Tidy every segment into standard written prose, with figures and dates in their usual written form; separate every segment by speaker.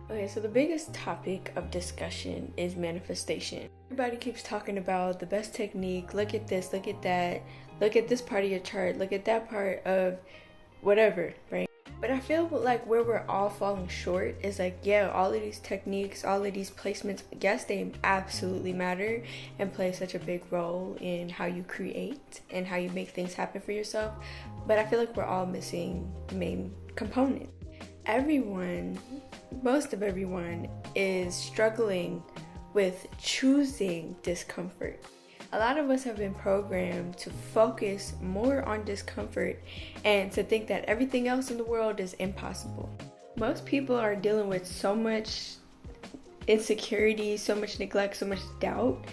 Speaker 1: Okay, so the biggest topic of discussion is manifestation. Everybody keeps talking about the best technique. Look at this, look at that, look at this part of your chart, look at that part of whatever, right? But I feel like where we're all falling short is like, yeah, all of these techniques, all of these placements, yes, they absolutely matter and play such a big role in how you create and how you make things happen for yourself. But I feel like we're all missing the main component. Everyone, most of everyone, is struggling with choosing discomfort. A lot of us have been programmed to focus more on discomfort and to think that everything else in the world is impossible. Most people are dealing with so much insecurity, so much neglect, so much doubt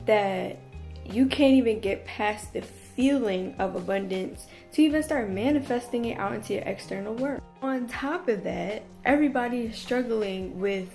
Speaker 1: that you can't even get past the feeling of abundance to even start manifesting it out into your external world. On top of that, everybody is struggling with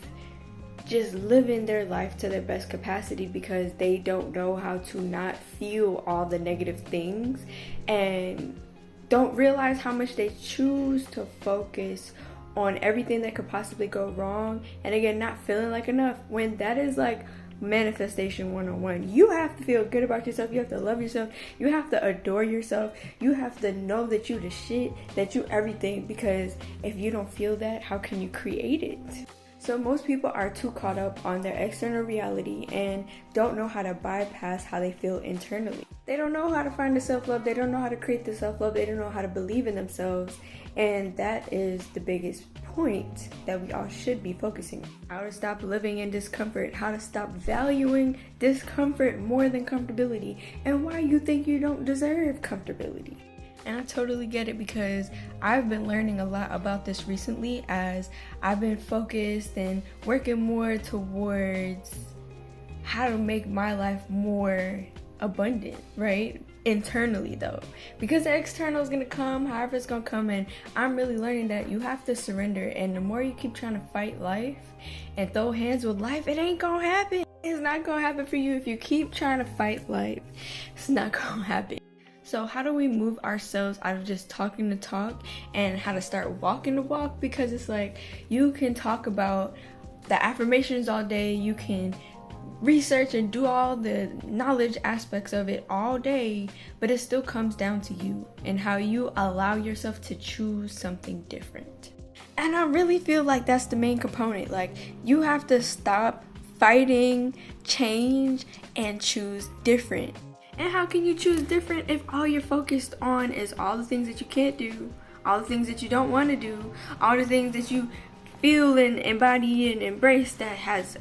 Speaker 1: just living their life to their best capacity because they don't know how to not feel all the negative things and don't realize how much they choose to focus on everything that could possibly go wrong, and again, not feeling like enough, when that is like manifestation 101. You have to feel good about yourself, you have to love yourself, you have to adore yourself, you have to know that you the shit, that you everything, because if you don't feel that, how can you create it? So most people are too caught up on their external reality and don't know how to bypass how they feel internally. They don't know how to find the self-love, they don't know how to create the self-love, they don't know how to believe in themselves, and that is the biggest point that we all should be focusing on. How to stop living in discomfort, how to stop valuing discomfort more than comfortability, and why you think you don't deserve comfortability. And I totally get it because I've been learning a lot about this recently as I've been focused and working more towards how to make my life more abundant, right? Internally though, because the external is gonna come however it's gonna come, and I'm really learning that you have to surrender, and the more you keep trying to fight life and throw hands with life, it ain't gonna happen. It's not gonna happen for you if you keep trying to fight life. It's not gonna happen. So how do we move ourselves out of just talking the talk and how to start walking the walk? Because it's like, you can talk about the affirmations all day, you can research and do all the knowledge aspects of it all day, but it still comes down to you and how you allow yourself to choose something different. And I really feel like that's the main component. Like, you have to stop fighting change and choose different. And how can you choose different if all you're focused on is all the things that you can't do, all the things that you don't want to do, all the things that you feel and embody and embrace that has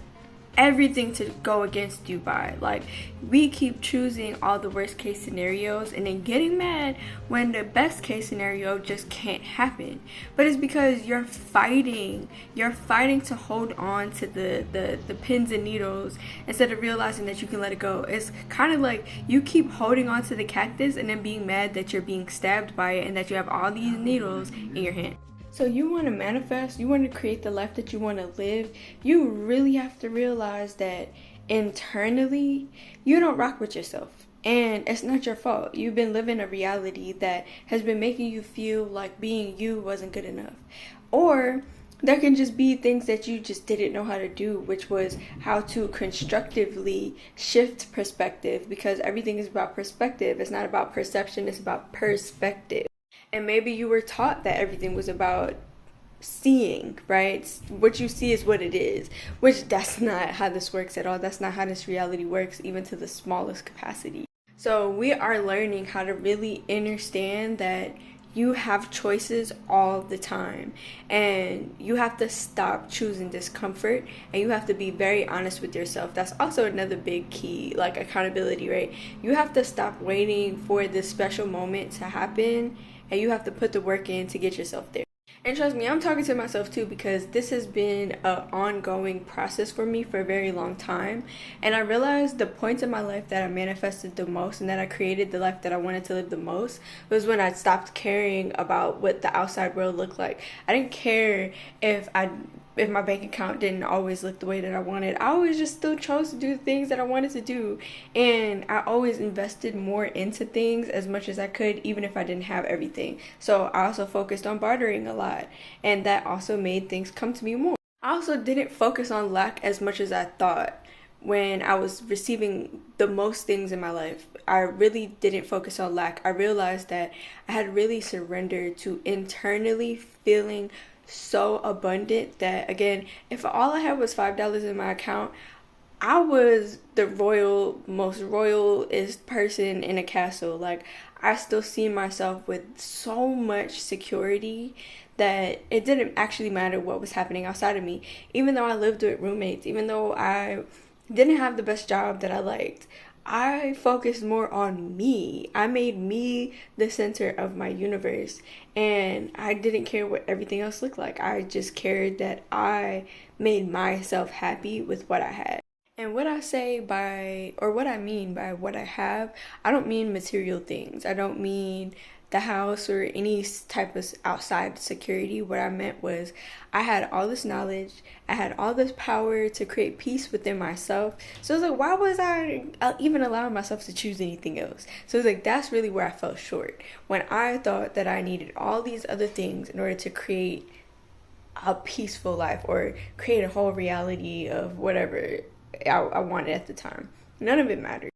Speaker 1: everything to go against you by? Like, we keep choosing all the worst case scenarios and then getting mad when the best case scenario just can't happen. But it's because you're fighting to hold on to the pins and needles instead of realizing that you can let it go. It's kind of like you keep holding on to the cactus and then being mad that you're being stabbed by it and that you have all these needles in your hand. So you want to manifest, you want to create the life that you want to live, you really have to realize that internally, you don't rock with yourself. And it's not your fault. You've been living a reality that has been making you feel like being you wasn't good enough. Or there can just be things that you just didn't know how to do, which was how to constructively shift perspective, because everything is about perspective. It's not about perception, it's about perspective. And maybe you were taught that everything was about seeing, right? What you see is what it is, which that's not how this works at all. That's not how this reality works, even to the smallest capacity. So we are learning how to really understand that you have choices all the time, and you have to stop choosing discomfort, and you have to be very honest with yourself. That's also another big key, like accountability, right? You have to stop waiting for this special moment to happen, and you have to put the work in to get yourself there. And trust me, I'm talking to myself too, because this has been an ongoing process for me for a very long time. And I realized the points in my life that I manifested the most and that I created the life that I wanted to live the most was when I stopped caring about what the outside world looked like. I didn't care if my bank account didn't always look the way that I wanted. I always just still chose to do the things that I wanted to do. And I always invested more into things as much as I could, even if I didn't have everything. So I also focused on bartering a lot. And that also made things come to me more. I also didn't focus on lack as much as I thought when I was receiving the most things in my life. I really didn't focus on lack. I realized that I had really surrendered to internally feeling so abundant that, again, if all I had was $5 in my account, I was the most royalist person in a castle. Like, I still see myself with so much security that it didn't actually matter what was happening outside of me. Even though I lived with roommates, even though I didn't have the best job that I liked, I focused more on me. I made me the center of my universe, and I didn't care what everything else looked like. I just cared that I made myself happy with what I had. And what I say by, or what I mean by what I have, I don't mean material things. I don't mean the house or any type of outside security. What I meant was I had all this knowledge, I had all this power to create peace within myself. So it's like, why was I even allowing myself to choose anything else? So it's like, that's really where I fell short. When I thought that I needed all these other things in order to create a peaceful life or create a whole reality of whatever I wanted at the time. None of it mattered.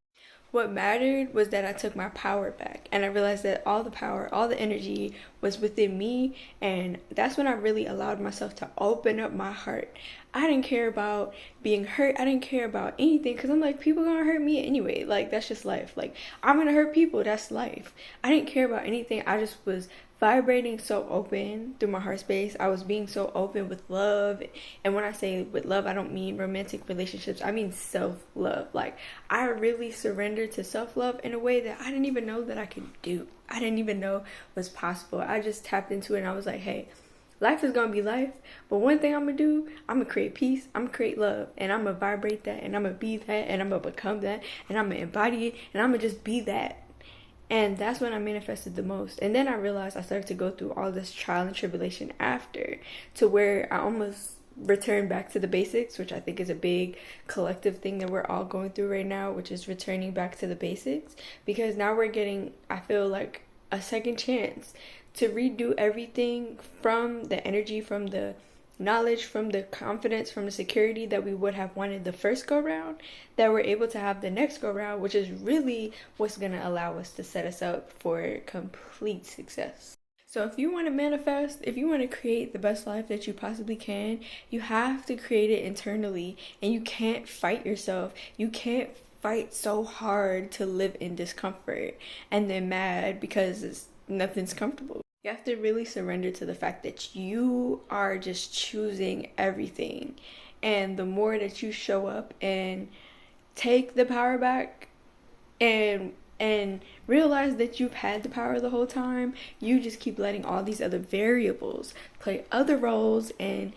Speaker 1: What mattered was that I took my power back, and I realized that all the power, all the energy was within me, and that's when I really allowed myself to open up my heart. I didn't care about being hurt. I didn't care about anything because I'm like, people gonna hurt me anyway. Like, that's just life. Like, I'm gonna hurt people. That's life. I didn't care about anything. I just was vibrating so open through my heart space. I was being so open with love. And when I say with love, I don't mean romantic relationships. I mean self-love. Like, I really surrendered to self-love in a way that I didn't even know that I could do. I didn't even know was possible. I just tapped into it and I was like, hey, life is gonna be life, but one thing I'm gonna do, I'm gonna create peace, I'm gonna create love, and I'm gonna vibrate that, and I'm gonna be that, and I'm gonna become that, and I'm gonna embody it, and I'm gonna just be that. And that's when I manifested the most. And then I realized I started to go through all this trial and tribulation after, to where I almost returned back to the basics, which I think is a big collective thing that we're all going through right now, which is returning back to the basics. Because now we're getting, I feel like, a second chance to redo everything, from the energy, from the knowledge, from the confidence, from the security that we would have wanted the first go round, that we're able to have the next go round, which is really what's going to allow us to set us up for complete success. So if you want to manifest, if you want to create the best life that you possibly can, you have to create it internally, and you can't fight yourself. You can't fight so hard to live in discomfort and then mad because nothing's comfortable. You have to really surrender to the fact that you are just choosing everything. And the more that you show up and take the power back and realize that you've had the power the whole time, you just keep letting all these other variables play other roles and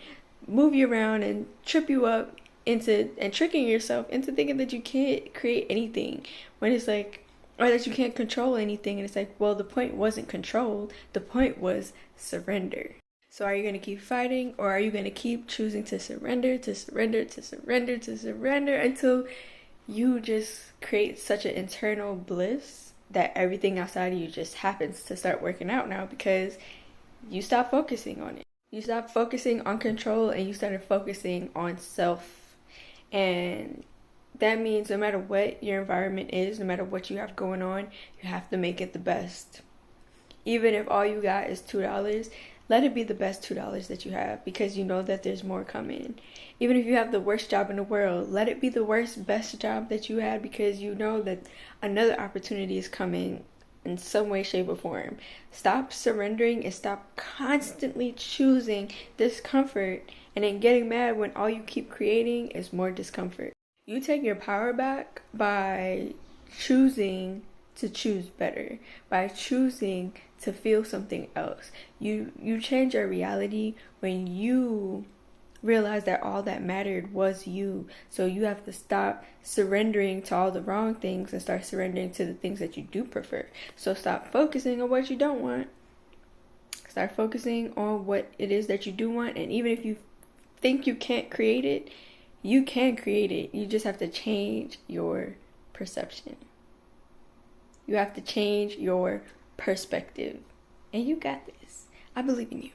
Speaker 1: move you around and trip you up into, and tricking yourself into thinking that you can't create anything, when it's like, or that you can't control anything. And it's like, well, the point wasn't control, the point was surrender. So are you going to keep fighting, or are you going to keep choosing to surrender, to surrender, to surrender, to surrender, until you just create such an internal bliss that everything outside of you just happens to start working out now, because you stop focusing on it. You stop focusing on control and you started focusing on self. And that means no matter what your environment is, no matter what you have going on, you have to make it the best. Even if all you got is $2, let it be the best $2 that you have, because you know that there's more coming. Even if you have the worst job in the world, let it be the best job that you had, because you know that another opportunity is coming in some way, shape, or form. Stop surrendering and stop constantly choosing discomfort and then getting mad when all you keep creating is more discomfort. You take your power back by choosing to choose better, by choosing to feel something else. You change your reality when you realize that all that mattered was you. So you have to stop surrendering to all the wrong things and start surrendering to the things that you do prefer. So stop focusing on what you don't want. Start focusing on what it is that you do want. And even if you think you can't create it, you can create it. You just have to change your perception. You have to change your perspective. And you got this. I believe in you.